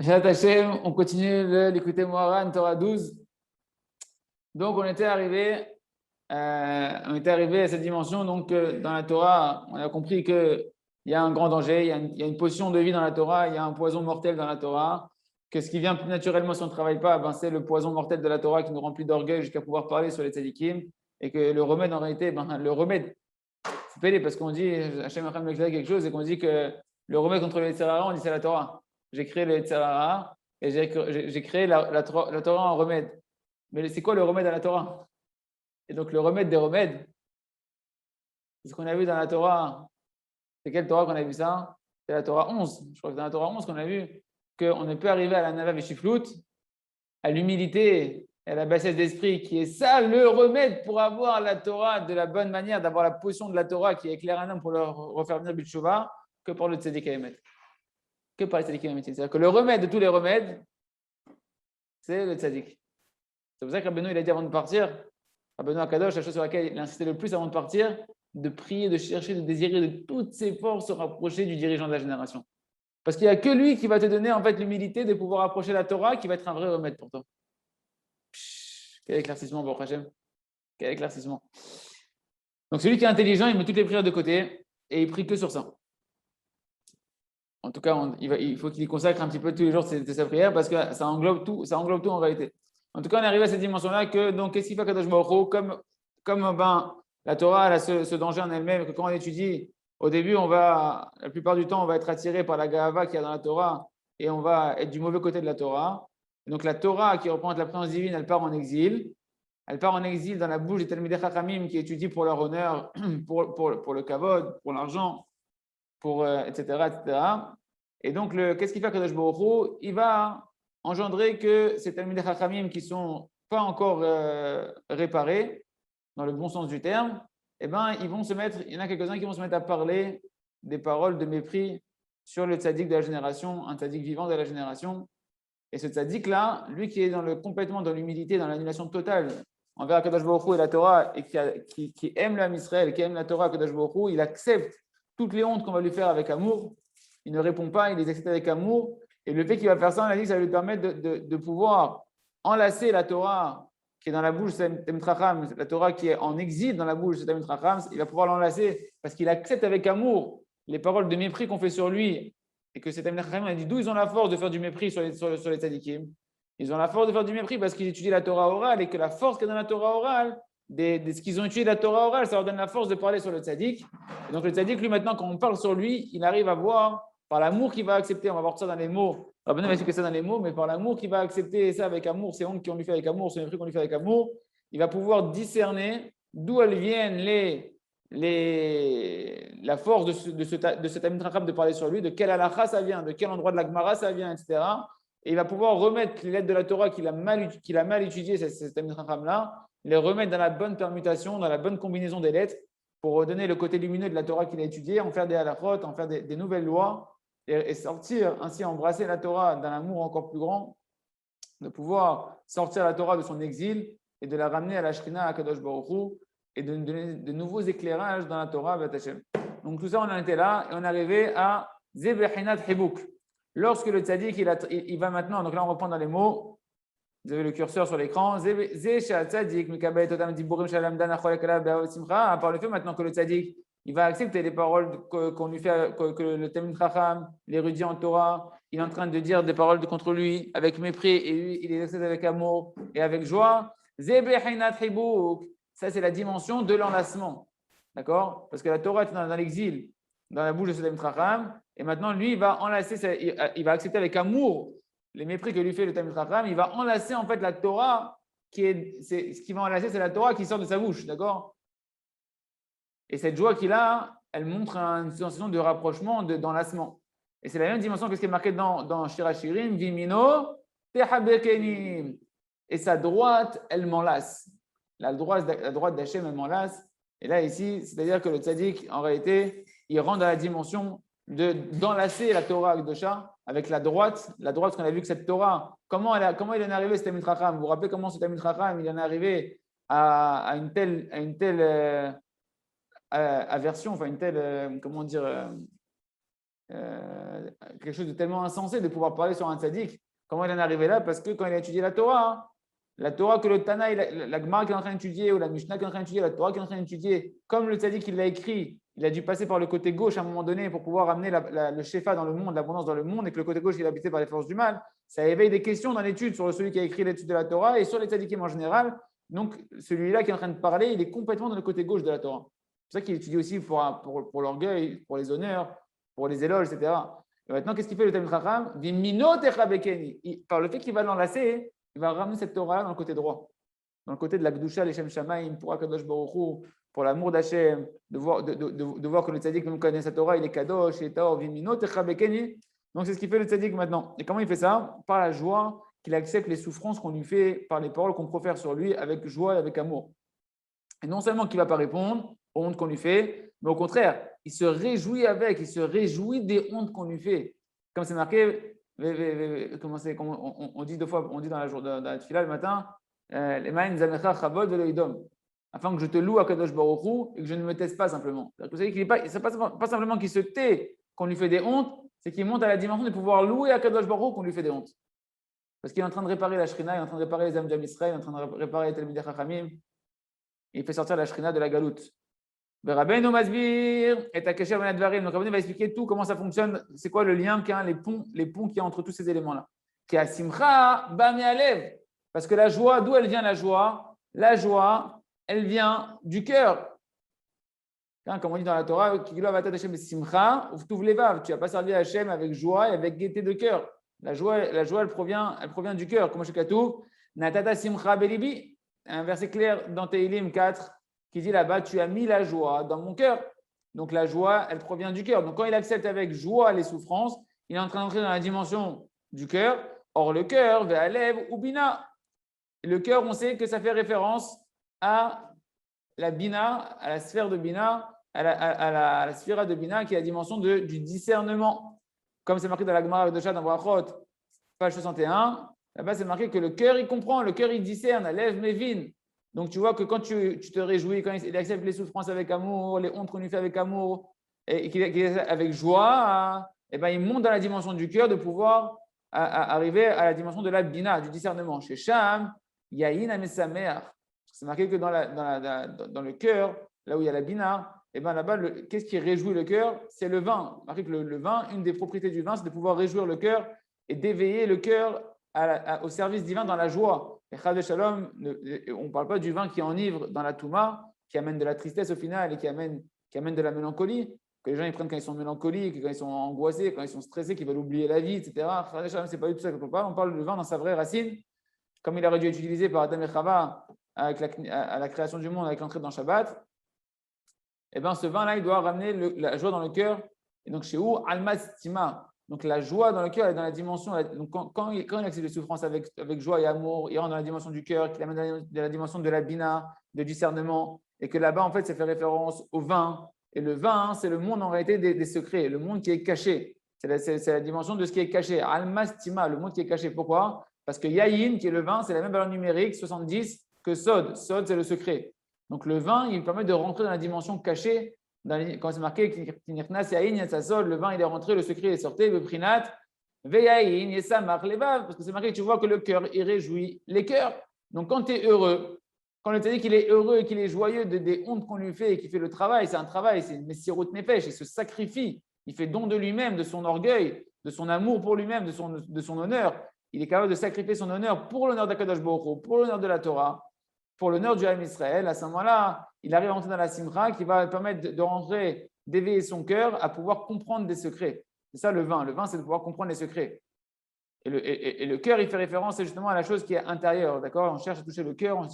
Shabbat Hashem, on continue d'écouter Moharan, Torah 12. Donc, on était arrivé à cette dimension. Donc, dans la Torah, on a compris qu'il y a un grand danger, il y a une potion de vie dans la Torah, il y a un poison mortel dans la Torah. Que ce qui vient plus naturellement si on ne travaille pas, ben, c'est le poison mortel de la Torah qui nous remplit d'orgueil jusqu'à pouvoir parler sur les tzadikim. Et que le remède, en réalité, le remède, c'est pédé parce qu'on dit, Hachem Acham m'explique quelque chose, et qu'on dit que le remède contre le Yetzer Hara, on dit c'est la Torah. J'ai créé le Yetzer Hara et j'ai créé la Torah en remède. Mais c'est quoi le remède à la Torah? Et donc le remède des remèdes, c'est ce qu'on a vu dans la Torah. C'est quelle Torah qu'on a vu ça? C'est la Torah 11. Je crois que dans la Torah 11 qu'on a vu qu'on ne peut arriver à la Nava Veshiflut, à l'humilité et à la bassesse d'esprit, qui est ça le remède pour avoir la Torah de la bonne manière, d'avoir la potion de la Torah qui éclaire un homme pour le refaire venir Bitshuva, que par le Tzedek Emet. Que par le Tzedek Emet. C'est-à-dire que le remède de tous les remèdes, c'est le Tzedek. C'est pour ça que Rabbeinu, il a dit avant de partir, Rabbeinu Akadosh, la chose sur laquelle il insistait le plus avant de partir, de prier, de chercher, de désirer de toutes ses forces se rapprocher du dirigeant de la génération. Parce qu'il n'y a que lui qui va te donner en fait l'humilité de pouvoir approcher la Torah, qui va être un vrai remède pour toi. Quel éclaircissement, Baruch Hashem. Quel éclaircissement. Donc celui qui est intelligent, il met toutes les prières de côté et il prie que sur ça. En tout cas, il faut qu'il y consacre un petit peu tous les jours de sa prière parce que ça englobe tout en réalité. En tout cas, on est arrivé à cette dimension-là que, donc, qu'est-ce qu'il fait Kadosh Baruch Hu, comme la Torah elle a ce danger en elle-même, que quand on étudie, au début, la plupart du temps, on va être attiré par la Gahava qu'il y a dans la Torah et on va être du mauvais côté de la Torah. Et donc, la Torah qui représente la présence divine, elle part en exil. Elle part en exil dans la bouche des Talmidei Chachamim qui étudient pour leur honneur, pour le kavod, pour l'argent, etc., etc. Et donc, qu'est-ce qu'il fait Kadosh Baruch Hu? Il va engendrer que ces Talmidei Chachamim qui ne sont pas encore réparés, dans le bon sens du terme, eh ben, il y en a quelques-uns qui vont se mettre à parler des paroles de mépris sur le tzaddik de la génération, un tzaddik vivant de la génération. Et ce tzaddik-là, lui qui est complètement dans l'humilité, dans l'annulation totale envers Kadosh Baruch Hu et la Torah, et qui aime l'âme Israël, qui aime la Torah, Kadosh Baruch Hu, il accepte toutes les hontes qu'on va lui faire avec amour. Il ne répond pas, il les accepte avec amour. Et le fait qu'il va faire ça, on a dit que ça va lui permettre de pouvoir enlacer la Torah qui est dans la bouche de Talmid Chacham, la Torah qui est en exil dans la bouche de Talmid Chacham, il va pouvoir l'enlacer parce qu'il accepte avec amour les paroles de mépris qu'on fait sur lui et que ces Talmid Chacham, on a dit d'où ils ont la force de faire du mépris sur les tzadikim. Ils ont la force de faire du mépris parce qu'ils étudient la Torah orale et que la force qu'il y a dans la Torah orale, de ce qu'ils ont étudié la Torah orale, ça leur donne la force de parler sur le tzaddik. Et donc le tzaddik, lui maintenant, quand on parle sur lui, il arrive à voir par l'amour qu'il va accepter, on va voir ça dans les mots. Rabbeinu va expliquer ça dans les mots, mais par l'amour qu'il va accepter ça avec amour, ces hontes qu'on lui fait avec amour, ce mépris qu'on lui fait avec amour, il va pouvoir discerner d'où elles viennent la force de ce Talmid Chacham de parler sur lui, de quel halakha ça vient, de quel endroit de la Gemara ça vient, etc. Et il va pouvoir remettre les lettres de la Torah qu'il a mal étudiées, ce Talmid Chacham-là, les remettre dans la bonne permutation, dans la bonne combinaison des lettres, pour donner le côté lumineux de la Torah qu'il a étudiée, en faire des halakhot, en faire des nouvelles lois, et sortir, ainsi embrasser la Torah d'un amour encore plus grand, de pouvoir sortir la Torah de son exil et de la ramener à la Shrina, à Kadosh Baruch Hu, et de donner de nouveaux éclairages dans la Torah. Donc tout ça, on en était là, et on est arrivé à Zebechinat Hibuk. Lorsque le tzaddik, il va maintenant, donc là on reprend dans les mots, vous avez le curseur sur l'écran, par le fait maintenant que le tzaddik, il va accepter les paroles qu'on lui fait, que le Talmid Chacham, l'érudit en Torah, il est en train de dire des paroles contre lui avec mépris et lui, il les accepte avec amour et avec joie. Ça, c'est la dimension de l'enlacement. D'accord? Parce que la Torah est dans l'exil, dans la bouche de ce Talmid Chacham, et maintenant, lui, il va enlacer, il va accepter avec amour les mépris que lui fait le Talmid Chacham. Il va enlacer en fait la Torah, ce qui va enlacer, c'est la Torah qui sort de sa bouche. D'accord? Et cette joie qu'il a, elle montre une sensation de rapprochement, d'enlacement. Et c'est la même dimension que ce qui est marqué dans Shira Shirim, Vimino, Tehabekenim. Et sa droite, elle m'enlace. La droite d'Hachem, elle m'enlace. Et là, ici, c'est-à-dire que le tzaddik, en réalité, il rentre dans la dimension d'enlacer la Torah Akdosha avec la droite qu'on a vu que cette Torah, comment il en est arrivé, ce Talmid Chacham? Vous vous rappelez comment ce Talmid Chacham, il en est arrivé à une telle aversion, enfin une telle, comment dire, quelque chose de tellement insensé de pouvoir parler sur un tzaddik. Comment il en est arrivé là? Parce que quand il a étudié la Torah que le Tana, la Gemara qu'il est en train d'étudier, ou la Mishnah qu'il est en train d'étudier, la Torah qu'il est en train d'étudier, comme le tzaddik il l'a écrit, il a dû passer par le côté gauche à un moment donné pour pouvoir amener le shefa dans le monde, l'abondance dans le monde, et que le côté gauche il est habité par les forces du mal. Ça éveille des questions dans l'étude sur celui qui a écrit l'étude de la Torah et sur les tzaddikim en général. Donc, celui-là qui est en train de parler, il est complètement dans le côté gauche de la Torah. C'est ça qu'il étudie aussi pour l'orgueil, pour les honneurs, pour les éloges, etc. Et maintenant, qu'est-ce qu'il fait le Talmid Chacham? Par le fait qu'il va l'enlacer, il va ramener cette Torah dans le côté droit, dans le côté de la Gdusha, l'Eshem Shamaim, pour Akadosh Baruch Hu, pour l'amour d'Hachem, de voir que le tzaddik, même connaît sa Torah, il est Kadosh, il est Taor, Vimino Techabekeni. Donc, c'est ce qu'il fait le tzaddik maintenant. Et comment il fait ça? Par la joie qu'il accepte les souffrances qu'on lui fait par les paroles qu'on profère sur lui avec joie et avec amour. Et non seulement qu'il ne va pas répondre aux hontes qu'on lui fait, mais au contraire, il se réjouit il se réjouit des hontes qu'on lui fait. Comme c'est marqué, on dit deux fois, on dit dans la tefila le matin, afin que je te loue à Kadosh Baruch Hu et que je ne me taise pas simplement. Vous savez qu'il n'est pas simplement qu'il se tait qu'on lui fait des hontes, c'est qu'il monte à la dimension de pouvoir louer à Kadosh Baruch Hu qu'on lui fait des hontes. Parce qu'il est en train de réparer la Shrina, il est en train de réparer les âmes d'Israël, il est en train de réparer les Talmidei Chachamim. Il fait sortir la Shrina de la galoute. Rabbeinu Masbir et Takesher Ben Advarim. Donc Rabbeinu va expliquer tout, comment ça fonctionne, c'est quoi le lien qu'il y a, les ponts qu'il y a entre tous ces éléments-là. Qui a Simcha Ba Me'alev. Parce que la joie, d'où elle vient la joie? La joie, elle vient du cœur. Comme on dit dans la Torah, tu n'as pas servi à Hachem avec joie et avec gaieté de cœur. La joie, elle provient du cœur. Comme je Natata Simcha Belibi, un verset clair dans Tehillim 4 qui dit là-bas, tu as mis la joie dans mon cœur. Donc la joie, elle provient du cœur. Donc quand il accepte avec joie les souffrances, il est en train d'entrer dans la dimension du cœur. Or le cœur, Ve'alev ou Bina. Le cœur, on sait que ça fait référence à la Bina, à la sphère de Bina, à la sphère de Bina qui est la dimension du discernement. Comme c'est marqué dans la Gemara de Shad dans Brachot, page 61, là-bas c'est marqué que le cœur il comprend, le cœur il discerne, lève Mevin. Donc tu vois que quand tu te réjouis, quand il accepte les souffrances avec amour, les hontes qu'on lui fait avec amour, et qu'il est avec joie, et ben il monte dans la dimension du cœur de pouvoir arriver à la dimension de la Bina, du discernement. Chez Sham, Yahin Amesamer. C'est marqué que dans le cœur, là où il y a la Bina, et ben là-bas, qu'est-ce qui réjouit le cœur? C'est le vin. Marqué que le vin, une des propriétés du vin, c'est de pouvoir réjouir le cœur et d'éveiller le cœur au service divin dans la joie. Et Chad Shalom, on ne parle pas du vin qui enivre dans la Touma, qui amène de la tristesse au final et qui amène de la mélancolie, que les gens ils prennent quand ils sont mélancoliques, quand ils sont angoissés, quand ils sont stressés, qu'ils veulent oublier la vie, etc. Chad Shalom, ce n'est pas du tout ça qu'on parle. On parle du vin dans sa vraie racine, comme il aurait dû être utilisé par Adam et Chava à la création du monde avec l'entrée dans Shabbat. Et bien ce vin-là, il doit ramener la joie dans le cœur. Et donc chez où Almastima. Donc la joie dans le cœur est dans la dimension. Donc quand il accepte les souffrances avec joie et amour, il rentre dans la dimension du cœur, qu'il amène dans la dimension de la bina, de discernement, et que là-bas en fait ça fait référence au vin. Et le vin, c'est le monde en réalité des secrets, le monde qui est caché. C'est la dimension de ce qui est caché. Almastima, le monde qui est caché. Pourquoi? Parce que Yayin, qui est le vin, c'est la même valeur numérique, 70, que Sod. Sod, c'est le secret. Donc le vin, il permet de rentrer dans la dimension cachée. Quand c'est marqué le vin, il est rentré, le secret est sorti, le prinat, parce que c'est marqué, tu vois que le cœur, il réjouit les cœurs. Donc quand tu es heureux, quand le dit qu'il est heureux et qu'il est joyeux des hontes qu'on lui fait et qu'il fait le travail, c'est un travail, c'est une messirut nefesh, il se sacrifie, il fait don de lui-même, de son orgueil, de son amour pour lui-même, de son honneur. Il est capable de sacrifier son honneur pour l'honneur d'Akadosh Baruch Hu, pour l'honneur de la Torah, pour l'honneur du Ham Israël. À ce moment-là, il arrive à rentrer dans la Simcha qui va permettre de rentrer, d'éveiller son cœur à pouvoir comprendre des secrets. C'est ça le vin. Le vin, c'est de pouvoir comprendre les secrets. Et le cœur, il fait référence justement à la chose qui est intérieure. D'accord? On cherche à toucher le cœur.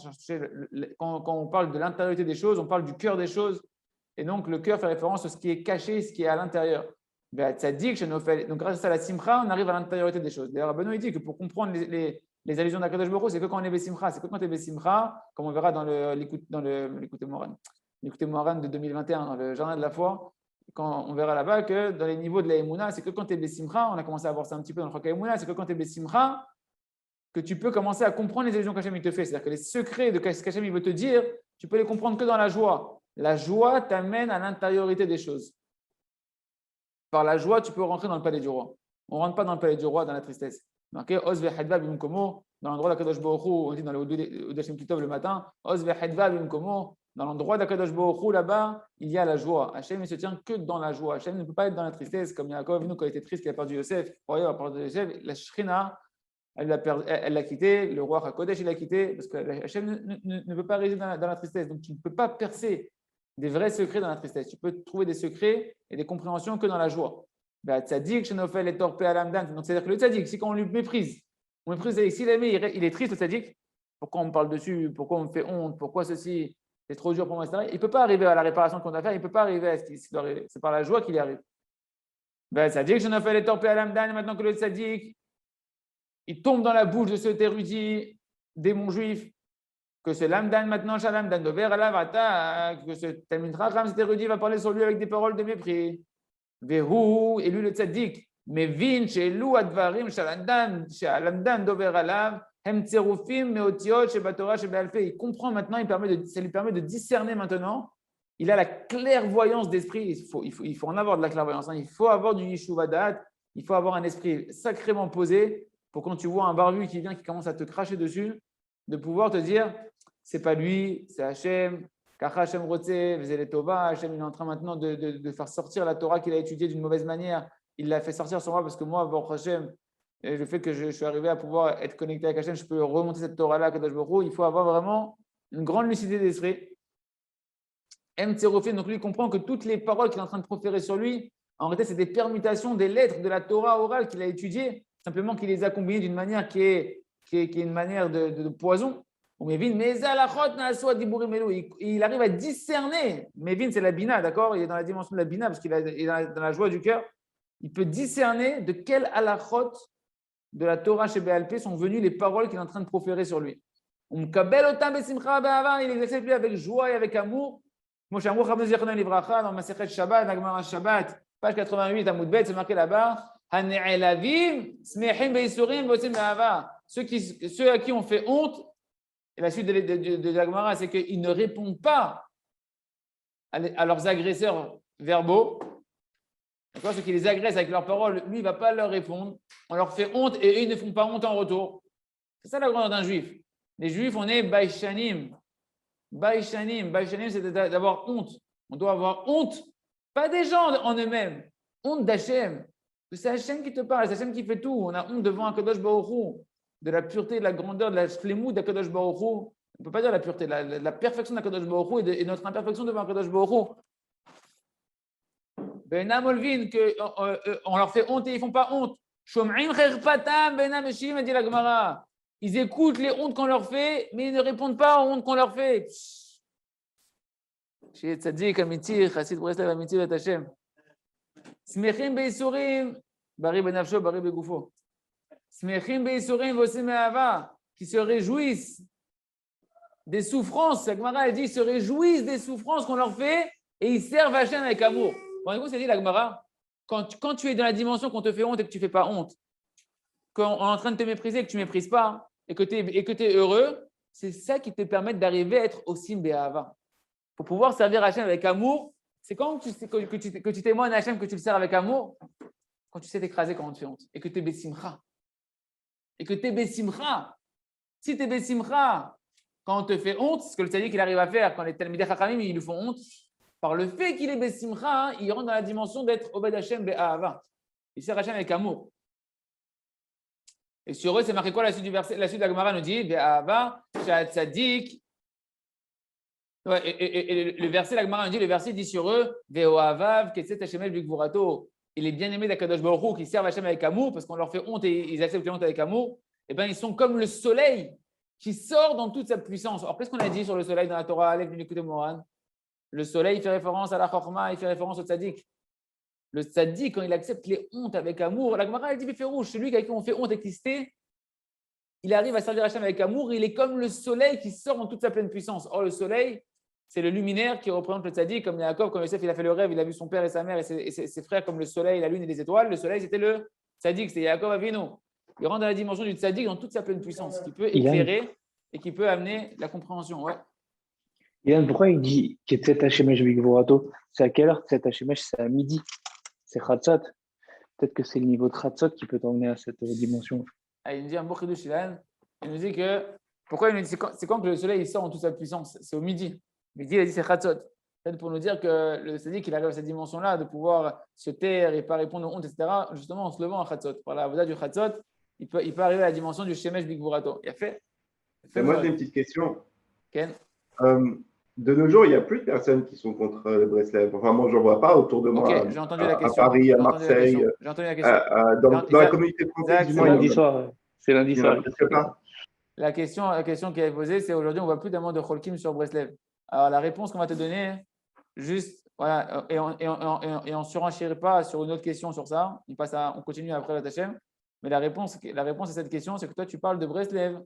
Quand on parle de l'intériorité des choses, on parle du cœur des choses. Et donc, le cœur fait référence à ce qui est caché, ce qui est à l'intérieur. Donc, grâce à la Simcha, on arrive à l'intériorité des choses. D'ailleurs, Benoît dit que pour comprendre les allusions d'Akadosh Baruch Hu, c'est que quand on est Bessimcha. C'est que quand tu es Bessimcha, comme on verra dans l'écoute Moharan de 2021, dans le Jardin de la foi, quand on verra là-bas que dans les niveaux de la Emouna, c'est que quand tu es Bessimcha, on a commencé à voir ça un petit peu dans le Chaka Emouna, c'est que quand tu es Bessimcha, que tu peux commencer à comprendre les allusions qu'Hachem te fait. C'est-à-dire que les secrets de ce qu'Hachem veut te dire, tu peux les comprendre que dans la joie. La joie t'amène à l'intériorité des choses. par la joie, tu peux rentrer dans le palais du roi. On ne rentre pas dans le palais du roi dans la tristesse. Marqué Oz vehadva bimkomo, dans l'endroit d'Akadosh Baruch Hu, on dit dans le Odeshim Kitov le matin, Oz vehadva bimkomo, dans l'endroit d'Akadosh Baruch Hu, là-bas, il y a la joie. Hachem ne se tient que dans la joie. Hachem ne peut pas être dans la tristesse, comme Yaakov, nous, quand il était triste, qu'il a perdu Yosef, croyez, à part de Yosef, la Shrina, elle l'a quitté, le roi HaKodesh, il l'a quitté, parce que Hachem ne peut pas résider dans la tristesse. Donc, tu ne peux pas percer des vrais secrets dans la tristesse. Tu peux trouver des secrets et des compréhensions que dans la joie. Tzadik, Shenofel et Torpé Alamdan. Donc, c'est-à-dire que le tzadik, si quand on lui méprise, on méprise, s'il il est triste, le tzadik, pourquoi on me parle dessus, pourquoi on me fait honte, pourquoi ceci, c'est trop dur pour moi, etc. Il ne peut pas arriver à la réparation qu'on doit faire, il ne peut pas arriver à ce qu'il doit arriver. C'est par la joie qu'il y arrive. Tzadik, Shenofel et Torpé Alamdan. Maintenant que le tzadik, il tombe dans la bouche de cet érudit démon juif, que ce lamdan maintenant, shalamdan dover alavata, que ce talmid chacham, cet érudit va parler sur lui avec des paroles de mépris. Vehu, et lui le tzaddik, mais vin chez lou advarim shalamdan dover alav, hem tserufim meotiot shebatora shebealfe. Il comprend maintenant, ça lui permet de discerner maintenant. Il a la clairvoyance d'esprit. Il faut en avoir de la clairvoyance. Il faut avoir du yeshuvadat. Il faut avoir un esprit sacrément posé pour quand tu vois un barbu qui vient, qui commence à te cracher dessus, de pouvoir te dire, c'est pas lui, c'est Hachem, Kacha Hachem Rotse, Vezele Tova, Hachem il est en train maintenant de faire sortir la Torah qu'il a étudiée d'une mauvaise manière, il l'a fait sortir sur moi parce que moi, Baruch Hachem, et le fait que je suis arrivé à pouvoir être connecté avec Hachem, je peux remonter cette Torah-là à Kadosh Baruch Hu. Il faut avoir vraiment une grande lucidité d'esprit. M. Tserofim, donc lui, il comprend que toutes les paroles qu'il est en train de proférer sur lui, en réalité, c'est des permutations des lettres de la Torah orale qu'il a étudiées, simplement qu'il les a combinées d'une manière qui est une manière de poison. Il arrive à discerner. Mévin, c'est la bina, d'accord? Il est dans la dimension de la bina parce qu'il est dans la joie du cœur. Il peut discerner de quel halachot de la Torah chez Béalpé sont venues les paroles qu'il est en train de proférer sur lui. Il les accepte lui avec joie et avec amour. Dans Masechet Shabbat, dans Gemara Shabbat, page 88, à Moudbet, c'est marqué là-bas. Ceux à qui on fait honte, et la suite de la Gemara, c'est qu'ils ne répondent pas à leurs agresseurs verbaux. D'accord, ceux qui les agressent avec leurs paroles, lui, il ne va pas leur répondre. On leur fait honte et eux, ils ne font pas honte en retour. C'est ça la grandeur d'un juif. Les juifs, on est baïchanim. Baïchanim, c'est d'avoir honte. On doit avoir honte, pas des gens en eux-mêmes, honte d'Hachem. C'est Hachem qui te parle, c'est Hachem qui fait tout. On a honte devant Akadosh Baruch Hu, de la pureté, de la grandeur, de la shlemut d'Akadosh Baruch Hu. On ne peut pas dire la pureté, la perfection d'Akadosh Baruch Hu et notre imperfection devant Akadosh Baruch Hu. Benam Olvin, on leur fait honte et ils ne font pas honte. Shom'im cherpatam benam eshim, a dit la Gemara. Ils écoutent les hontes qu'on leur fait, mais ils ne répondent pas aux hontes qu'on leur fait. Chez Tzadik, Amitir, Chassid Breslev, Amitir et Hachem. Smechim beisurim, bari benafsho, bari begoufo. Smechim beisurim, vosim me'ava, qui se réjouissent des souffrances. La Gemara, elle dit, ils se réjouissent des souffrances qu'on leur fait et ils servent Hachem avec amour. Vous c'est dit la Gemara, quand tu es dans la dimension qu'on te fait honte et que tu ne fais pas honte, quand on est en train de te mépriser et que tu ne méprises pas et que tu es heureux, c'est ça qui te permet d'arriver à être aussi Béhava. Pour pouvoir servir Hachem avec amour, c'est quand que tu témoignes à Hachem que tu le sers avec amour, quand tu sais t'écraser quand on te fait honte et que tu es Bessimcha. Et que tu es Bessimcha. Si tu es Bessimcha, quand on te fait honte, ce que le tzaddik il arrive à faire, quand les Talmidei Chachamim ils lui font honte, par le fait qu'il est Bessimcha, il rentre dans la dimension d'être Obed Hachem Be'ahava. Il sert Hachem avec amour. Et sur eux, c'est marqué quoi la suite du verset? La suite de la Gemara nous dit Be'ahava, Shatzadik. Et le verset, la Gemara nous dit, le verset dit sur eux Ve'ohavav, Ketset Hashemel Bigvurato. Il est bien aimé d'Akadosh Baruch Hu qui servent Hachem avec amour parce qu'on leur fait honte et ils acceptent la honte avec amour. Eh bien, ils sont comme le soleil qui sort dans toute sa puissance. Alors, qu'est-ce qu'on a dit sur le soleil dans la Torah, Aleph Binukute Moran? Le soleil, il fait référence à la Chorma, il fait référence au tzaddik. Le tzaddik, quand il accepte les hontes avec amour, la Gemara, elle dit, fait rouge, celui avec qui on fait honte et qui se tait, il arrive à servir Hachem avec amour, il est comme le soleil qui sort dans toute sa pleine puissance. Or, le soleil, c'est le luminaire qui représente le tzaddik, comme Yaakov, quand Yosef, il a fait le rêve, il a vu son père et sa mère et ses frères comme le soleil, la lune et les étoiles. Le soleil, c'était le tzaddik, c'était Yaakov Avinu. Il rentre dans la dimension du tzaddik dans toute sa pleine puissance, qui peut éclairer et qui peut amener la compréhension. Ouais. Yann, pourquoi il dit Ketset Hashemesh Bigvorato? C'est à quelle heure Ketset Hashemesh? C'est à midi. c'est Khatsat. Peut-être que c'est le niveau de Khatsat qui peut t'emmener à cette dimension. Ah, il nous dit un beau chidouche, il nous dit que, pourquoi il nous dit, c'est quand que le soleil il sort en toute sa puissance? C'est au midi. Midi, il a dit c'est Khatsot. Peut-être pour nous dire que le sadique, il arrive à cette dimension-là de pouvoir se taire et pas répondre aux hontes, etc. Justement en se levant à Khatsot. Par la voie du Khatsot, il peut arriver à la dimension du Shemesh Bigvurato. Il a fait. Et moi, j'ai une petite question. Ken. De nos jours, il n'y a plus de personnes qui sont contre le Breslev. Enfin, moi, je ne vois pas autour de moi. J'ai entendu la question. À Paris, à Marseille, j'ai entendu la question. dans la communauté française. C'est lundi soir. C'est lundi soir. La question qui est posée, c'est aujourd'hui, on ne voit plus d'amende de Cholkim sur Breslev. Alors, la réponse qu'on va te donner, juste, voilà, et on ne surenchère pas sur une autre question sur ça. On continue après la Tachem. Mais la réponse à cette question, c'est que toi, tu parles de Breslev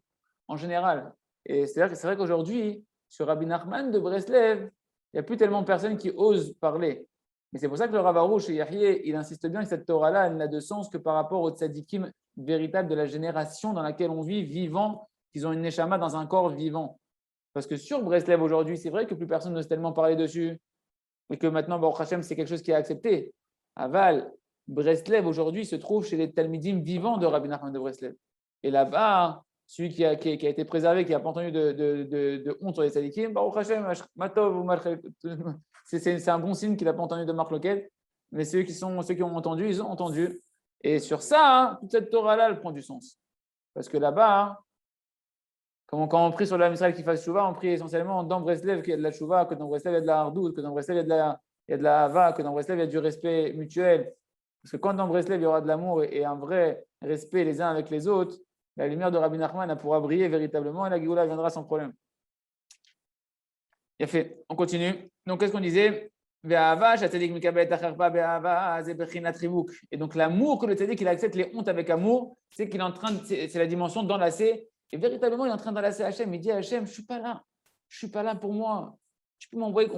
en général. Et c'est vrai qu'aujourd'hui, sur Rabbi Nachman de Breslev, il n'y a plus tellement de personnes qui osent parler. Mais c'est pour ça que le Rav Arush et Yahyeh, il insiste bien que cette Torah-là, elle n'a de sens que par rapport aux tzadikim véritables de la génération dans laquelle on vit, vivants, qu'ils ont une neshama dans un corps vivant. Parce que sur Breslev aujourd'hui, c'est vrai que plus personne n'ose tellement parler dessus, et que maintenant, Baruch Hashem, c'est quelque chose qui est accepté. Aval, Breslev aujourd'hui se trouve chez les Talmidim vivants de Rabbi Nachman de Breslev. Et là-bas, celui qui a été préservé, qui n'a pas entendu de honte sur les tzadikim, Baruch Hashem, c'est un bon signe qu'il n'a pas entendu de Marc Loquet. Mais ceux qui ont entendu, ils ont entendu. Et sur ça, toute cette Torah-là, elle prend du sens. Parce que là-bas, quand on prie sur l'Am Israël qui fasse Chouva, on prie essentiellement dans Breslev qu'il y a de la Chouva, que dans Breslev il y a de la hardout, que dans Breslev il y a de la hava, que dans Breslev il y a du respect mutuel. Parce que quand dans Breslev il y aura de l'amour et un vrai respect les uns avec les autres, la lumière de Rabbi Nachman elle pourra briller véritablement et la Géoula viendra sans problème. Il a fait. On continue. Donc, qu'est-ce qu'on disait? Et donc, l'amour que le tzaddik il accepte les hontes avec amour, c'est qu'il est en train c'est la dimension d'enlacer. Et véritablement, il est en train d'enlacer Hachem. Il dit à Hachem, je ne suis pas là pour moi. Tu peux m'envoyer.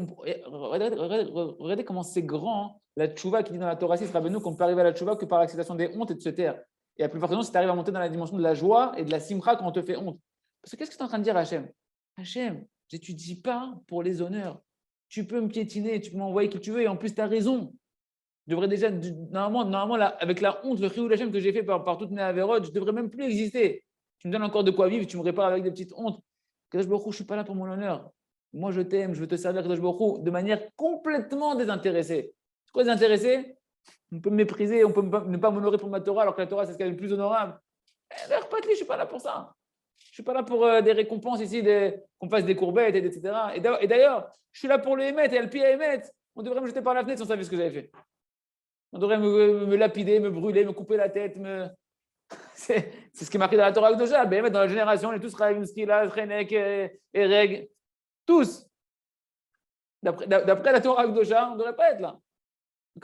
Regardez comment c'est grand, la tchouva qui dit dans la Torah 6, Rabbeinu, qu'on peut arriver à la tchouva que par l'acceptation des hontes et de se taire. Et à plus forte raison, si tu arrives à monter dans la dimension de la joie et de la simcha quand on te fait honte. Parce que qu'est-ce que tu es en train de dire à Hachem? Hachem, je n'étudie pas pour les honneurs. Tu peux me piétiner, tu peux m'envoyer qui tu veux, et en plus, tu as raison. Je devrais déjà, normalement là, avec la honte, le chioul Hachem que j'ai fait par toutes mes avérotes, je ne devrais même plus exister. Tu me donnes encore de quoi vivre, tu me répares avec des petites hontes. Kadosh Baruch Hu, je ne suis pas là pour mon honneur. Moi, je t'aime, je veux te servir, Kadosh Baruch Hu, de manière complètement désintéressée. C'est quoi désintéressé? On peut me mépriser, on peut ne pas m'honorer pour ma Torah, alors que la Torah, c'est ce qu'elle est le plus honorable. Je ne suis pas là pour ça. Je ne suis pas là pour des récompenses ici, qu'on fasse des courbettes, etc. Et d'ailleurs, je suis là pour le émettre et le pied à émettre. On devrait me jeter par la fenêtre si on savait ce que j'avais fait. On devrait me lapider, me brûler, me couper la tête. C'est ce qui est marqué dans la Torah Akdosha. Dans la génération, on est tous Raïm, Skila, Renek, Ereg. Tous. D'après la Torah Akdosha, on ne devrait pas être là.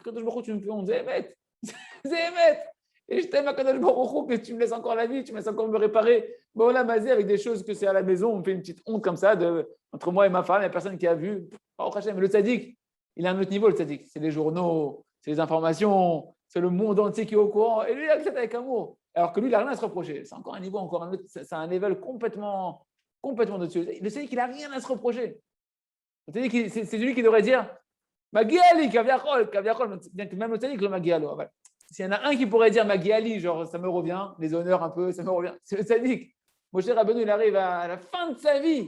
Kadosh Baruch Hu, tu me fais honte, c'est émettre. C'est émettre. Et je t'aime à Kadosh Baruch Hu, que tu me laisses encore la vie, tu me laisses encore me réparer. Bon, là, Mazé, avec des choses que c'est à la maison, on me fait une petite honte comme ça entre moi et ma femme, il n'y a personne qui a vu. Oh, mais le tzaddik, il a un autre niveau, le tzaddik. C'est les journaux, c'est les informations, c'est le monde entier qui est au courant. Et lui, il accepte avec amour. Alors que lui, il n'a rien à se reprocher. C'est encore un niveau, encore un autre. C'est un level complètement au-dessus. Le tzaddik, il n'a rien à se reprocher. Le tzaddik, c'est lui qui devrait dire Magiali, Kaviachol, bien que même le tzaddik, le Magialo. S'il y en a un qui pourrait dire Magiali, genre ça me revient, les honneurs un peu, ça me revient, c'est le tzaddik. Moshe Rabbeinu, il arrive à la fin de sa vie.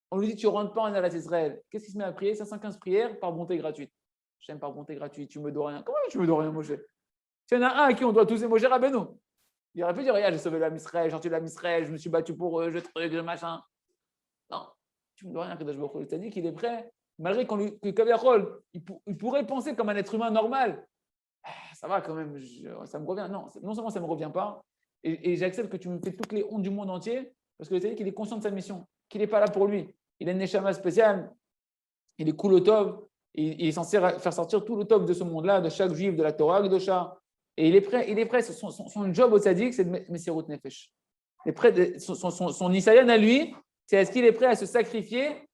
On lui dit tu ne rentres pas en Eretz Israël. Qu'est-ce qu'il se met à prier? 515 prières par bonté gratuite. J'aime par bonté gratuite, tu me dois rien. Comment tu me dois rien, Moshe? S'il y en a un à qui on doit tous, c'est Moshe Rabbeinu. Il aurait pu dire regarde, j'ai sauvé l'âme Israël, j'ai tué l'âme Israël, je me suis battu pour eux, je machin. Non, tu me dois rien, Kadosh Baruch Hu. Le tzaddik, il est prêt. Malgré que Kaviachol, il pourrait penser comme un être humain normal. Ça va quand même, ça me revient. Non seulement ça ne me revient pas, et j'accepte que tu me fais toutes les hontes du monde entier, parce que le tzaddik, il est conscient de sa mission, qu'il n'est pas là pour lui. Il a une neshama spéciale, il est cool au tov, il est censé faire sortir tout le tov de ce monde-là, de chaque juif, de la Torah, Gdosha. Et il est prêt. Son job au tzaddik, c'est de Messirut Nefesh. Son Nisayan à lui, c'est est-ce qu'il est prêt à se sacrifier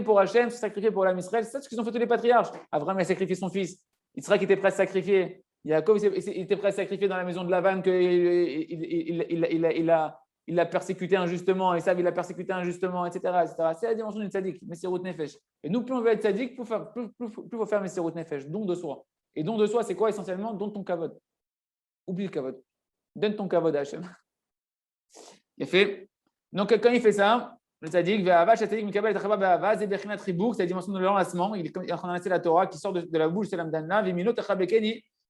pour Hachem, se sacrifier pour l'âme Israël. C'est ça ce qu'ils ont fait tous les patriarches. Abraham a sacrifié son fils. Yitzhak était prêt à se sacrifier. Yaakov il était prêt à se sacrifier dans la maison de Lavan il l'a persécuté injustement. Esav, il l'a persécuté injustement, etc. C'est la dimension du tzaddik, Messirut Nefesh. Et nous, plus on veut être tzaddik, plus il faut faire Messirut Nefesh, don de soi. Et don de soi, c'est quoi essentiellement? Donne ton kavod. Oublie le kavod. Donne ton kavod à Hachem. Il a fait. Donc, quand il fait ça, le tzaddik, c'est la dimension de l'enlacement. Il est en train d'enlacer la Torah qui sort de la bouche, c'est l'amdana.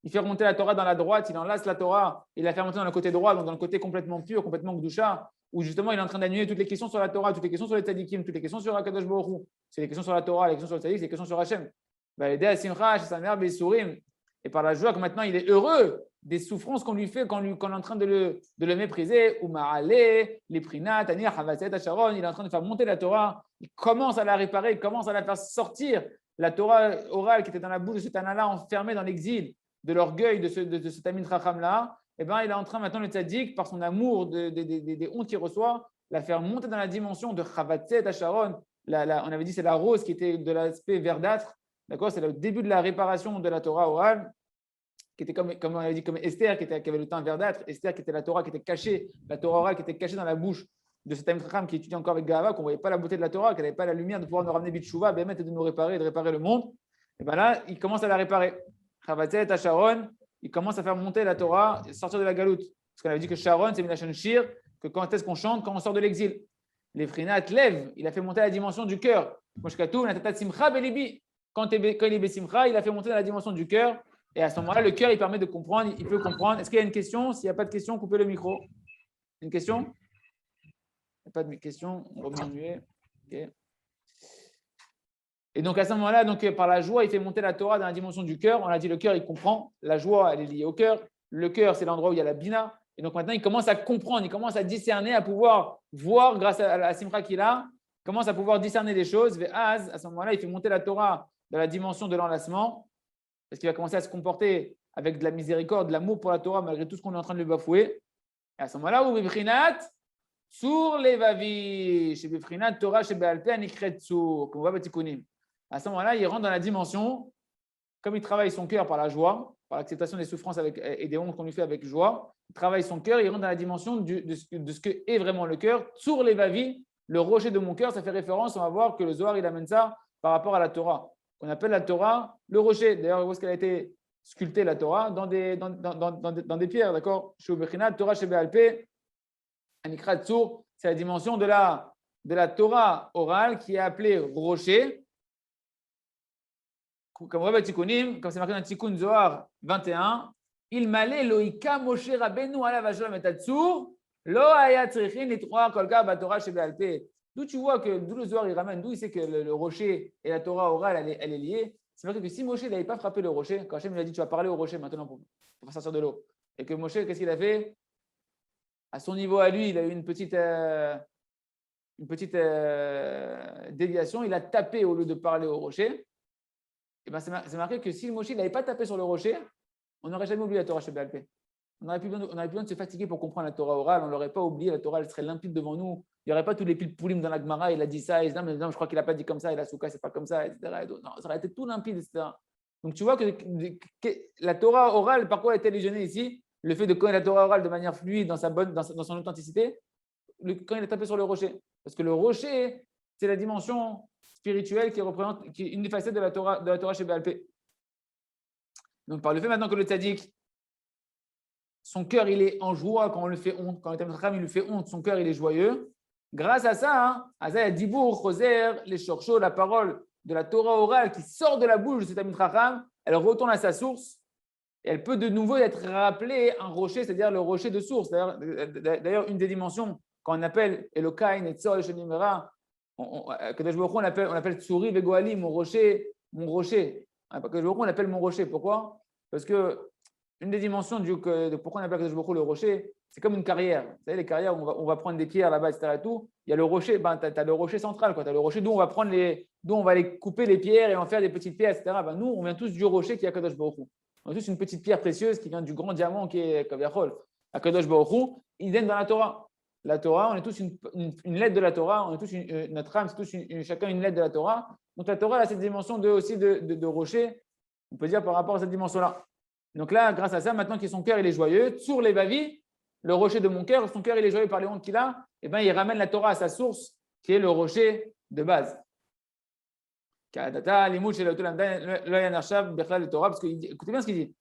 Il fait remonter la Torah dans la droite, il enlace la Torah, il la fait remonter dans le côté droit, donc dans le côté complètement pur, complètement gdusha, où justement il est en train d'annuler toutes les questions sur la Torah, toutes les questions sur les tzaddikim, toutes les questions sur Akadosh Baruch Hu. C'est les questions sur la Torah, les questions sur le tzaddik, c'est les questions sur Hachem. Et par la joie que maintenant il est heureux des souffrances qu'on lui fait quand on est en train de le mépriser, ou ma'ale, les prinat, tanir, havaset, acharon, il est en train de faire monter la Torah, il commence à la réparer, il commence à la faire sortir, la Torah orale qui était dans la bouche de ce Tana-là, enfermé dans l'exil, de l'orgueil de ce Tamid Chacham-là, et ben il est en train maintenant, le tzaddik, par son amour des hontes qu'il reçoit, la faire monter dans la dimension de havaset, acharon. On avait dit c'est la rose qui était de l'aspect verdâtre, d'accord, c'est le début de la réparation de la Torah orale, qui était comme on avait dit, comme Esther, qui avait le teint verdâtre, Esther qui était la Torah qui était cachée, la Torah orale qui était cachée dans la bouche de cet Tamid Chacham qui étudie encore avec Gava, qu'on ne voyait pas la beauté de la Torah, qu'elle n'avait pas la lumière de pouvoir nous ramener Bitchouva, et de nous réparer, de réparer le monde. Et bien là, il commence à la réparer. Chavatzet, Sharon, il commence à faire monter la Torah, sortir de la galoute. Parce qu'on avait dit que Sharon, c'est Minachon Shir, que quand est-ce qu'on chante? Quand on sort de l'exil. Les Frinat lèvent, il a fait monter la dimension du cœur. Quand il est Besimcha, il a fait monter dans la dimension du cœur. Et à ce moment-là, le cœur, il permet de comprendre, il peut comprendre. Est-ce qu'il y a une question? S'il n'y a pas de question, coupez le micro. Une question? Il n'y a pas de question, on remet en muet. Okay. Et donc à ce moment-là, par la joie, il fait monter la Torah dans la dimension du cœur. On a dit le cœur, il comprend. La joie, elle est liée au cœur. Le cœur, c'est l'endroit où il y a la bina. Et donc maintenant, il commence à comprendre, il commence à discerner, à pouvoir voir grâce à la simcha qu'il a, il commence à pouvoir discerner les choses. À ce moment-là, il fait monter la Torah dans la dimension de l'enlacement. Parce qu'il va commencer à se comporter avec de la miséricorde, de l'amour pour la Torah, malgré tout ce qu'on est en train de le bafouer. Et à ce moment-là, où Bibrinat, sur les vavi, chez Bibrinat, Torah, chez Be'alpeh, Anikret Sur, comme on voit Batikonim. À ce moment-là, il rentre dans la dimension, comme il travaille son cœur par la joie, par l'acceptation des souffrances et des hontes qu'on lui fait avec joie, il travaille son cœur, il rentre dans la dimension de ce que est vraiment le cœur. Sur les vavi, le rocher de mon cœur, ça fait référence, on va voir que le Zohar, il amène ça par rapport à la Torah. On appelle la Torah le rocher. D'ailleurs, où est-ce qu'elle a été sculptée, la Torah? Dans des pierres, d'accord? Torah chez Be'alpeh, Anikrat Tsur, c'est la dimension de la Torah orale qui est appelée rocher. Comme on voit Tikunim, comme c'est marqué dans Tikkun Zohar 21, il m'allait loïka Moshe Rabbeinu ala vajol metatsur, lo haya tzrichin litroa kolka batorah chez Be'alpeh. D'où tu vois que d'où le Zohar il ramène, d'où il sait que le rocher et la Torah orale, elle est liée. C'est marqué que si Moshe n'avait pas frappé le rocher, quand Hachem lui a dit tu vas parler au rocher maintenant pour sortir de l'eau, et que Moshe, qu'est-ce qu'il a fait? À son niveau à lui, il a eu une petite déviation, il a tapé au lieu de parler au rocher. Et ben c'est marqué que si Moshe n'avait pas tapé sur le rocher, on n'aurait jamais oublié la Torah chez Be'alpeh. On n'aurait plus besoin de se fatiguer pour comprendre la Torah orale, on ne l'aurait pas oublié, la Torah elle serait limpide devant nous. Il n'y aurait pas tous les piles poulim dans la Gemara, il a dit ça, et non, mais non, je crois qu'il n'a pas dit comme ça, et la Souka, c'est pas comme ça, etc. Non, ça aurait été tout limpide, etc. Donc tu vois que la Torah orale, par quoi est-elle légionnée ici? Le fait de connaître la Torah orale de manière fluide, dans son authenticité, quand il a tapé sur le rocher. Parce que le rocher, c'est la dimension spirituelle qui est une des facettes de la Torah chez Be'alpeh. Donc par le fait maintenant que le tzaddik, son cœur, il est en joie quand on le fait honte. Quand le Tamid Chacham, il lui fait honte, son cœur, il est joyeux. Grâce à ça, Azaï Dibour, Choser, les Shorshot, la parole de la Torah orale qui sort de la bouche de ce Tamid Chacham, elle retourne à sa source et elle peut de nouveau être rappelée un rocher, c'est-à-dire le rocher de source. D'ailleurs, une des dimensions qu'on appelle Elokai, Netzor, Shonimera, on appelle Tsuri, Vegoali, mon rocher. On appelle mon rocher. Pourquoi? Parce que une des dimensions de pourquoi on appelle Kadosh Baruch Hu le rocher, c'est comme une carrière. Vous savez, les carrières, on va prendre des pierres là-bas, etc. Et tout. Il y a le rocher, tu as le rocher central. Tu as le rocher d'où on va aller couper les pierres et en faire des petites pierres, etc. Nous, on vient tous du rocher qui est à Kadosh Baruch Hu. On a tous une petite pierre précieuse qui vient du grand diamant qui est Kaviachol. À Kadosh Baruch Hu, il vient dans la Torah. La Torah, on est tous une lettre de la Torah, on est tous notre âme, c'est tous chacun une lettre de la Torah. Donc la Torah a cette dimension aussi de rocher, on peut dire par rapport à cette dimension-là. Donc là, grâce à ça, maintenant que son cœur il est joyeux, sur les vavis, le rocher de mon cœur, son cœur il est joyeux par les hontes qu'il a, et ben il ramène la Torah à sa source, qui est le rocher de base. Parce que, écoutez bien ce qu'il dit.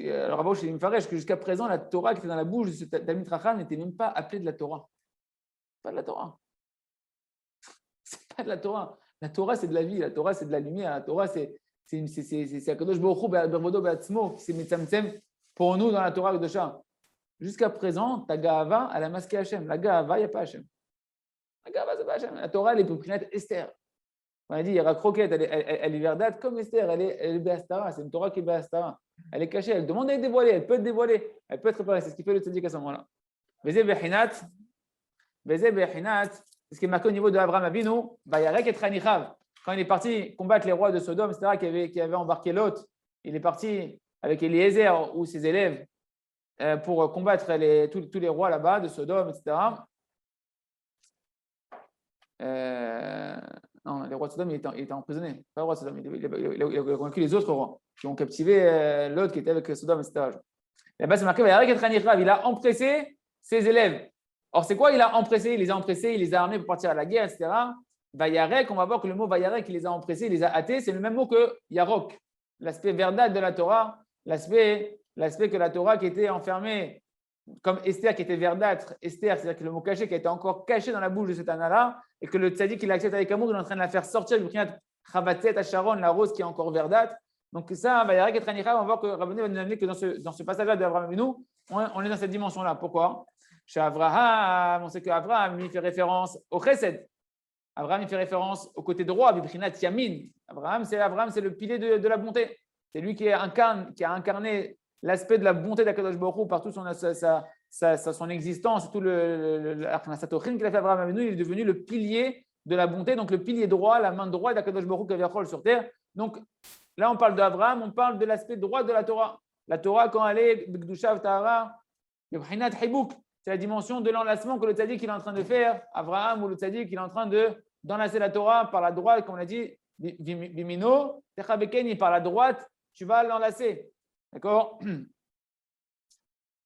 Alors, Rabbi il me ferait que jusqu'à présent, la Torah qui était dans la bouche de ce Talmid Chacham n'était même pas appelée de la Torah. Pas de la Torah. C'est pas de la Torah. La Torah, c'est de la vie. La Torah, c'est de la lumière. La Torah, c'est Akadosh Baruch Hu Be'avodo Be'atzmo qui s'est mitzamtzem pour nous dans la Torah Kedosha. Jusqu'à présent, ta Gahava, elle a masqué Hachem. La Gahava, il n'y a pas Hachem. La Gahava, c'est pas Hachem. La Torah, elle est pour Esther. On a dit, il y aura croquette, elle est verdate comme Esther, elle est Béastara, c'est une Torah qui est Béastara. Elle est cachée, elle demande à être dévoilée, elle peut être dévoilée, elle peut être préparée, c'est ce qui fait le tzaddik à ce moment-là. Vezé Behinat, c'est ce qui est marqué au niveau de Abraham Avinu, Bayarek et Tranichav. Quand il est parti combattre les rois de Sodome, etc., qui avaient embarqué Lot, il est parti avec Eliezer ou ses élèves pour combattre tous les rois là-bas de Sodome, etc. Non, les rois de Sodome, il était emprisonné. Pas le roi de Sodome, il a convaincu les autres rois qui ont captivé l'autre qui était avec Sodome, etc. Là-bas, c'est marqué, il a empressé ses élèves. Or, c'est quoi? Il a empressé, il les a empressés, il les a armés pour partir à la guerre, etc. Vayarek, on va voir que le mot Vayarek, il les a empressés, il les a hâtés, c'est le même mot que Yarok, l'aspect verdâtre de la Torah, l'aspect que la Torah qui était enfermée, comme Esther qui était verdâtre, Esther, c'est-à-dire que le mot caché qui a été encore caché dans la bouche de cet Anna-là, et que le tzaddik, il accepte avec amour, il est en train de la faire sortir du Prinat Chavatzet à Sharon, la rose qui est encore verdâtre. Donc ça, Vayarek et Tranicha, on va voir que Rabbeinu va nous amener que dans ce passage-là d'Abraham Avinu, on est dans cette dimension-là. Pourquoi? Chez Abraham, on sait qu'Abraham, il fait référence au Chesed. Abraham, il fait référence au côté droit, Bibrinat Yamin. Abraham, c'est le pilier de la bonté. C'est lui qui a incarné l'aspect de la bonté d'Akadosh Baruch Hu par toute son existence, tout la Satochin qu'il a fait Abraham Avinu, il est devenu le pilier de la bonté, donc le pilier droit, la main droite d'Akadosh Baruch Hu Kaviyachol sur terre. Donc là, on parle d'Abraham, on parle de l'aspect droit de la Torah. La Torah, quand elle est B'Gdushav Tahara, B'Brinat Hibuk, c'est la dimension de l'enlacement que le tzaddik est en train de faire, Abraham ou le tzaddik il est en train d'enlacer la Torah par la droite, comme on a dit, Bimino, Techabekeni, par la droite, tu vas l'enlacer. D'accord?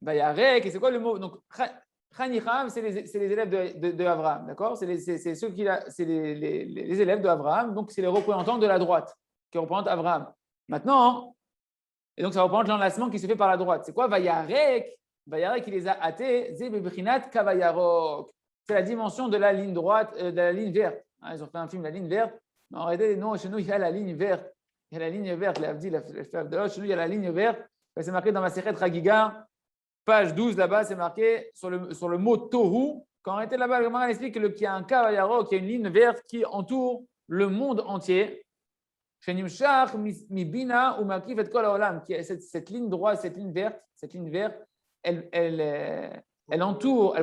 Bayarek, et c'est quoi le mot? Donc, Chanicham, c'est les élèves de Abraham. D'accord? C'est les élèves de Abraham, donc c'est les représentants de la droite qui représentent Abraham. Maintenant, et donc ça représente l'enlacement qui se fait par la droite. C'est quoi? Bayarek, il les a hâtés, Zebebrinat Kavayarok. C'est la dimension de la ligne droite, de la ligne verte. Ils ont fait un film, la ligne verte. Mais en réalité, non, chez nous, il y a la ligne verte. Il y a la ligne verte, chez nous, il y a la ligne verte. C'est marqué dans ma Masechet Ragiga, page 12, là-bas, c'est marqué sur le mot Tohu. Quand on était là-bas, le Gemara explique qu'il y a un Kavayarok, il y a une ligne verte qui entoure le monde entier. Cette ligne droite, cette ligne verte, elle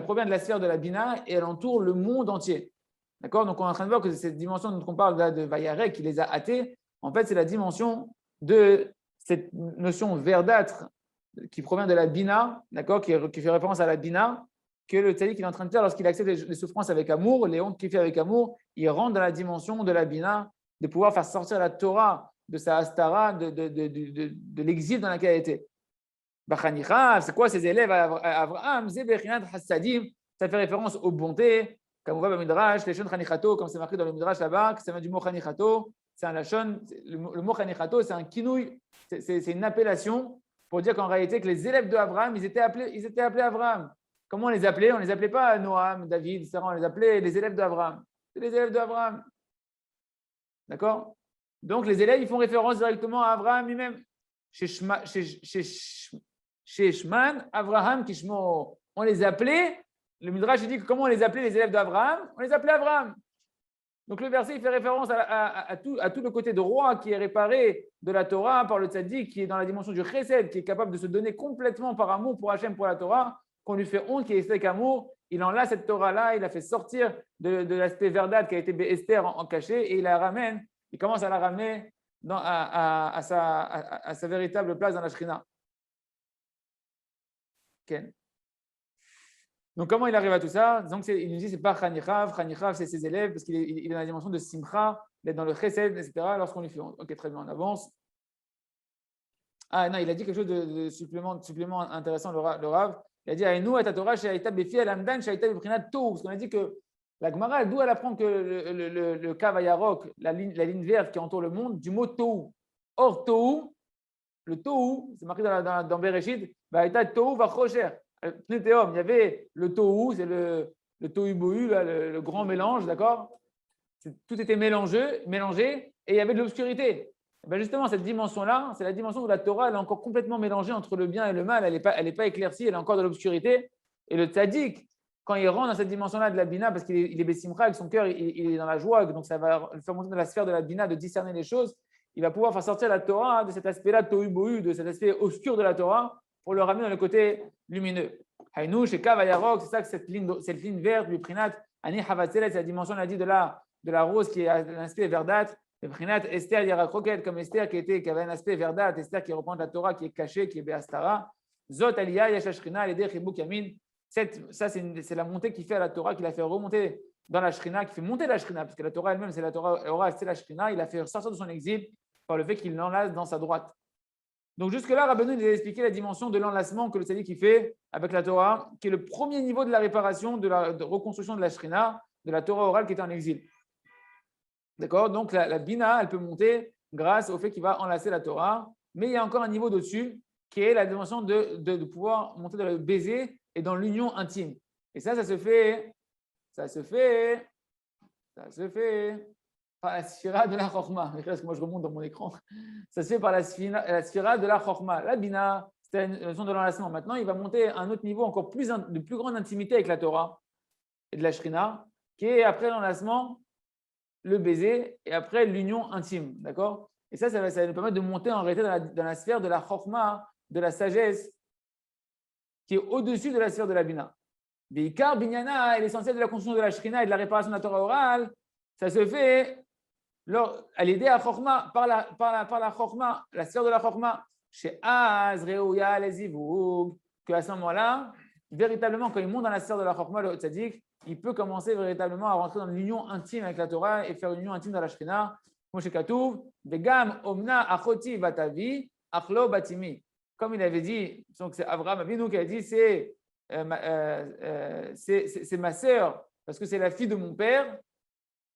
provient de la sphère de la Bina et elle entoure le monde entier. D'accord? Donc, on est en train de voir que cette dimension dont on parle là de Vayarek qui les a hâtés, en fait, c'est la dimension de cette notion verdâtre qui provient de la Bina, d'accord? Qui fait référence à la Bina, que le tzaddik est en train de faire lorsqu'il accepte les souffrances avec amour, les hontes qu'il fait avec amour, il rentre dans la dimension de la Bina, de pouvoir faire sortir la Torah de sa Hastara, de l'exil dans lequel elle était. Bachanicha, c'est quoi ces élèves à Abraham? Zebechinat Hassadim, ça fait référence aux bontés, comme on voit dans le Midrash, les Shon Chanichato, comme c'est marqué dans le Midrash là-bas, que ça vient du mot Chanichato, c'est un lachon, le mot Chanichato, c'est un kinouï, c'est une appellation pour dire qu'en réalité, que les élèves d'Abraham, ils étaient appelés Abraham. Comment on les appelait? On ne les appelait pas Noam, David, etc. On les appelait les élèves d'Abraham. C'est les élèves d'Abraham. D'accord? Donc, les élèves, ils font référence directement à Abraham lui-même. Chez Shman, Abraham, Kishmo, on les appelait, le Midrash dit que comment on les appelait les élèves d'Abraham? On les appelait Abraham. Donc, le verset, il fait référence à tout le côté droit qui est réparé de la Torah par le tzaddik, qui est dans la dimension du chesed, qui est capable de se donner complètement par amour pour Hachem, pour la Torah, qu'on lui fait honte, qui est avec amour. Il enlace cette Torah-là, il a fait sortir de l'aspect verdâtre qui a été Esther en caché et il commence à la ramener à sa véritable place dans la Shrina. Okay. Donc, comment il arrive à tout ça? Donc, il nous dit que ce n'est pas Chanichav, c'est ses élèves, parce qu'il est dans la dimension de Simcha, d'être dans le Chesed, etc., lorsqu'on lui fait honte. Ok, très bien, on avance. Ah non, il a dit quelque chose de supplément intéressant, le Rav. Il a dit Aïnou et Torah, parce qu'on a dit que La Gemara, d'où elle apprend que le Kav Hayarok, la ligne verte qui entoure le monde, du mot Tohu. Or, Tohu, le Tohu, c'est marqué dans Bereshit, Tohu va Chocher. Il y avait le Tohu, c'est le Tohu Bohu, le grand mélange, d'accord? Tout était mélangé, et il y avait de l'obscurité. Justement, cette dimension-là, c'est la dimension où la Torah elle est encore complètement mélangée entre le bien et le mal. Elle n'est pas éclaircie, elle est encore de l'obscurité. Et le tzaddik, quand il rentre dans cette dimension-là de la bina, parce qu'il est bessimcha, avec son cœur, il est dans la joie, donc ça va le faire monter dans la sphère de la bina, de discerner les choses, il va pouvoir faire sortir la Torah de cet aspect-là, tohu bohu, de cet aspect obscur de la Torah, pour le ramener dans le côté lumineux. Haïnou, chez Kav Hayarok, c'est ça que cette ligne verte, le prinat, ani havatzelet, c'est la dimension, on a dit, de la rose qui a un aspect verdâtre. Le prinat Esther Yarakroket, comme Esther qui avait un aspect verdâtre, Esther qui reprend la Torah, qui est cachée, qui est Béastara. Zot Aliyah Yashashrina, Leder Chibuk Yamin. Ça, c'est la montée qui fait à la Torah, qui l'a fait remonter dans la Shrina, qui fait monter la Shrina, parce que la Torah elle-même, c'est la Torah orale, c'est la Shrina. Il a fait sortir de son exil par le fait qu'il l'enlace dans sa droite. Donc, jusque-là, Rabbeinu nous a expliqué la dimension de l'enlacement que le tzaddik fait avec la Torah, qui est le premier niveau de la réparation, de reconstruction de la Shrina, de la Torah orale qui était en exil. D'accord? Donc, la bina, elle peut monter grâce au fait qu'il va enlacer la Torah. Mais il y a encore un niveau d'au-dessus qui est la dimension de pouvoir monter dans le baiser et dans l'union intime. Et ça se fait par la sphira de la chorma. Moi, je remonte dans mon écran. Ça se fait par la sphira de la chorma. La bina, c'était la notion de l'enlacement. Maintenant, il va monter à un autre niveau encore de plus grande intimité avec la Torah et de la shrina, qui est après l'enlacement, le baiser et après l'union intime, d'accord? Et ça va nous permettre de monter en réalité dans la sphère de la chorma, de la sagesse, qui est au-dessus de la sphère de la bina. Veikar binyana est l'essentiel de la construction de la shrina et de la réparation de la Torah orale. Ça se fait à l'aider à chorma, par la chorma, la sphère de la chorma, chez Az, Reuya, les Ivoug, qu'à ce moment-là, véritablement, quand il monte dans la sphère de la chorma, le tzaddik, il peut commencer véritablement à rentrer dans l'union intime avec la Torah et faire une union intime dans la Shrina. Moshe Katouv, Vegam Omna Achoti Batavi, Achlo Batimi. Comme il avait dit, donc c'est Abraham Avinu qui a dit c'est ma sœur parce que c'est la fille de mon père,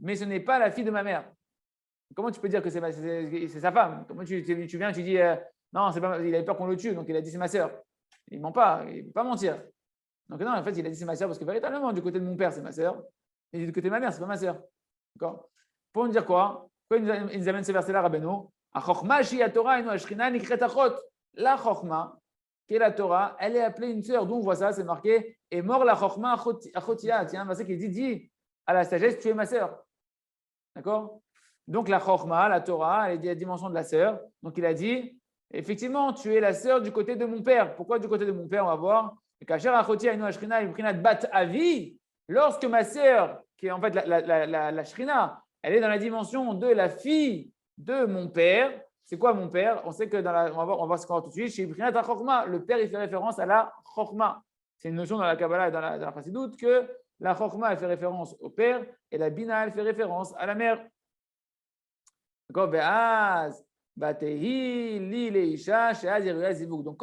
mais ce n'est pas la fille de ma mère. Comment tu peux dire que c'est sa femme? Comment tu viens, tu dis non, c'est pas, il avait peur qu'on le tue, donc il a dit c'est ma sœur. Il ne ment pas, il ne peut pas mentir. Donc non, en fait, il a dit c'est ma sœur parce que véritablement, du côté de mon père, c'est ma sœur. Et du côté de ma mère, c'est pas ma sœur. D'accord? Pour nous dire quoi? Pourquoi il nous amène ce verset-là, Rabbeinu? La chokma, qui est la Torah, elle est appelée une sœur. D'où on voit ça? C'est marqué et mort la chokma achotia. Tiens, un verset qui dit à la sagesse, tu es ma sœur. D'accord? Donc la chokma, la Torah, elle est la dimension de la sœur. Donc il a dit, effectivement, tu es la sœur du côté de mon père. Pourquoi du côté de mon père? On va voir. Lorsque ma sœur, qui est en fait la Shrina, elle est dans la dimension de la fille de mon père. C'est quoi mon père? On sait que on va voir ce qu'on va tout de suite. Chez Brinat HaChokma, le père il fait référence à la Chokma. C'est une notion dans la Kabbalah et dans la Chassidoute que la Chokma elle fait référence au père et la Bina elle fait référence à la mère. D'accord? Donc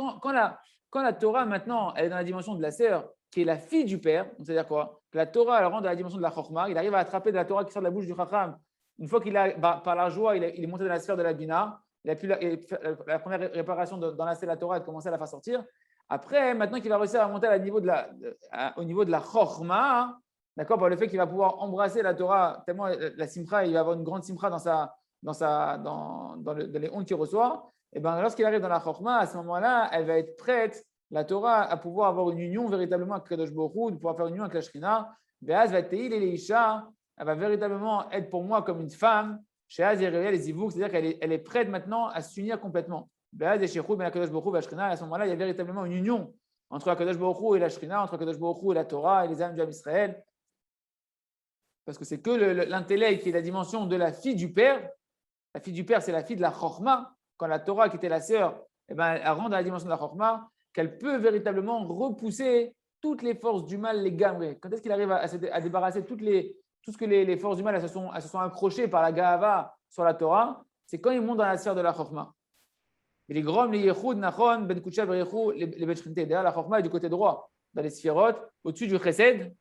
quand la Torah maintenant elle est dans la dimension de la sœur qui est la fille du père, c'est-à-dire quoi? Que la Torah elle rentre dans la dimension de la Chokma, il arrive à attraper de la Torah qui sort de la bouche du Chacham. Une fois qu'il a, par la joie, il est monté dans la sphère de la Bina, il a pu la première réparation d'enlacer la Torah et de commencer à la faire sortir. Après, maintenant qu'il va réussir à monter au niveau de la Chokma, d'accord, par le fait qu'il va pouvoir embrasser la Torah, tellement la Simcha, il va avoir une grande Simcha dans les ondes qu'il reçoit, et bien lorsqu'il arrive dans la Chokma, à ce moment-là, elle va être prête, la Torah, à pouvoir avoir une union véritablement avec Kadosh Baruch Hu, de pouvoir faire une union avec la Shrina. Be'az va teil et Isha, elle va véritablement être pour moi comme une femme, chez Az et les Ivouk, c'est-à-dire qu'elle est prête maintenant à s'unir complètement. Be'az et Shechut, ben Kadosh Baruch Hu, la Shrina, à ce moment-là, il y a véritablement une union entre la Kadosh Baruch Hu et la Shrina, entre Kadosh Baruch Hu et la Torah et les âmes du Israël. Parce que c'est que l'intellect qui est la dimension de la fille du père. La fille du père, c'est la fille de la Chokma. Quand la Torah, qui était la sœur, elle rentre dans la dimension de la Chokma, qu'elle peut véritablement repousser toutes les forces du mal, les gamrés. Quand est-ce qu'il arrive à débarrasser tout ce que les forces du mal elles se sont accrochées par la Gahava sur la Torah? C'est quand ils montent dans la sphère de la Chokma. Et les Grom, les Yechud, Nachon, Ben Kutcha, les Ben Shrinté. D'ailleurs, la Chokma est du côté droit, dans les sphérotes, au-dessus du Chesed.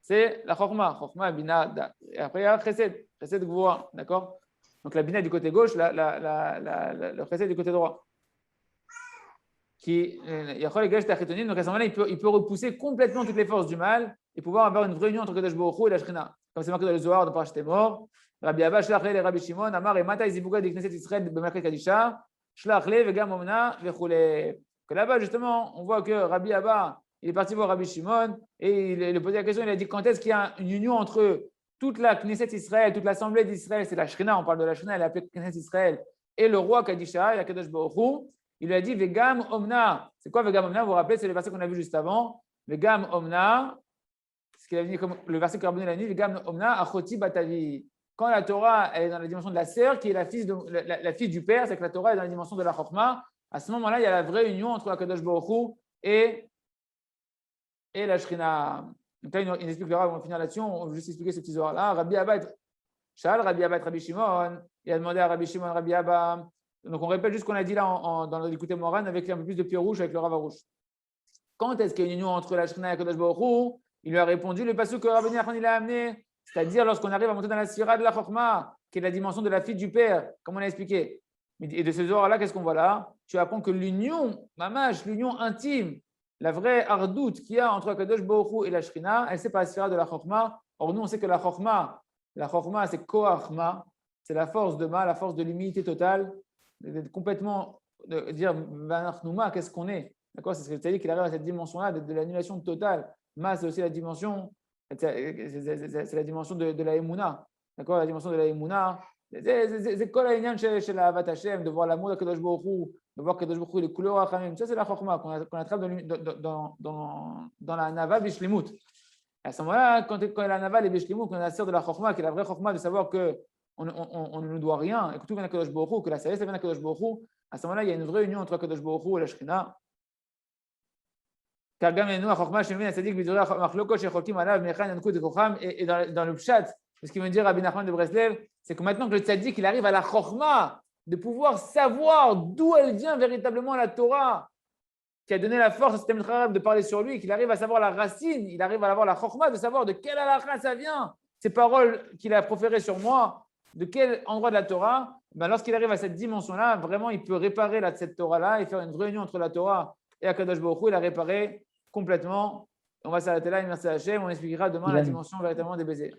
c'est la chorma. Chorma, bina, et après il y a chesed, chesed gvoa, d'accord? Donc la bina est du côté gauche, le chesed du côté droit. Donc à ce moment-là, il peut repousser complètement toutes les forces du mal et pouvoir avoir une vraie union entre Kadosh Baruch Hu et la Shrina. Comme c'est marqué dans le Zohar de Parashat Mort, Rabbi Abba, Shlach le Rabbi Shimon, Amar et Mata Izibuga de Knesset Israël B'Malchet Kadisha, Shlach le Vegam Omna Vechule. Que là-bas, justement, on voit que Rabbi Abba, il est parti voir Rabbi Shimon et il a posé la question, il a dit quand est-ce qu'il y a une union entre toute la Knesset Israël, toute l'assemblée d'Israël, c'est la Shrina, on parle de la Shrina, elle est appelée Knesset Israël, et le roi Kadisha, la Kadosh Baruch Hu. Il lui a dit Vegam Omna. C'est quoi Vegam Omna? Vous vous rappelez, c'est le verset qu'on a vu juste avant. Vegam Omna, ce qu'il a venu comme le verset que Rabbeinu a dit, Vegam Omna Achoti Batavi. Quand la Torah elle est dans la dimension de la sœur, qui est la fille du père, c'est que la Torah est dans la dimension de la Chokma. À ce moment-là, il y a la vraie union entre la Kadosh Baruch Hu et la Shrina. Donc là, il explique le Rav, on va finir là-dessus, on va juste expliquer ce petit Zohar-là. Rabbi Abba, Rabbi Shimon, il a demandé à Rabbi Shimon, Rabbi Abba. Donc, on répète juste ce qu'on a dit là dans l'écouté Moran avec un peu plus de pied rouge avec le Rav Arouche. Quand est-ce qu'il y a une union entre la Shrina et Kadosh Baruch Hu? Il lui a répondu le passage que Rabbi Nachman il a amené, c'est-à-dire lorsqu'on arrive à monter dans la sira de la Chokma, qui est la dimension de la fille du père, comme on a expliqué. Et de ce Zohar-là, qu'est-ce qu'on voit là? Tu apprends que l'union, mamash, l'union intime, la vraie ardoute qu'il y a entre Kadosh Baruch Hu et la Shrina, elle c'est pas la sira de la Chokma. Or, nous, on sait que la Chokma, c'est Koachma, c'est la force de Ma, la force de l'humilité totale. D'être complètement, de dire Vanachnouma, qu'est-ce qu'on est? D'accord? C'est ce que c'est-à-dire qu'il arrive à cette dimension-là de l'annulation totale. Ma, c'est aussi la dimension, c'est la dimension de la Emouna. D'accord? La dimension de la Emouna. C'est quoi la Inyan chez la Avat Hashem, de voir l'amour de Kadosh Baruch Hu, de voir Kadosh Baruch Hu, les couleurs Achamim. Ça, c'est la Chokma qu'on attrape dans la Nava Bishlimut. À ce moment-là, quand la Nava est Bishlimut, qu'on a la sœur de la Chokma, qui est la vraie Chokma, de savoir que on ne nous doit rien, et que tout vient à Kadosh Baruch Hu, que la sagesse vient à Kadosh Baruch Hu, à ce moment-là, il y a une vraie union entre Kadosh Baruch Hu et la Shrina. Et dans le Pshat, ce qu'il veut dire Rabbi Nachman de Breslev, c'est que maintenant que le tzaddik il arrive à la Chokhma, de pouvoir savoir d'où elle vient véritablement la Torah, qui a donné la force à ce Talmid Chacham de parler sur lui, qu'il arrive à savoir la racine, il arrive à avoir la Chokhma, de savoir de quelle halakha ça vient, ces paroles qu'il a proférées sur moi, de quel endroit de la Torah. Ben lorsqu'il arrive à cette dimension-là, vraiment, il peut réparer cette Torah-là et faire une vraie union entre la Torah et Akadosh Baruch Hu. Il a réparé complètement. On va s'arrêter là. Merci à Hachem. On expliquera demain la dimension véritablement des baisers.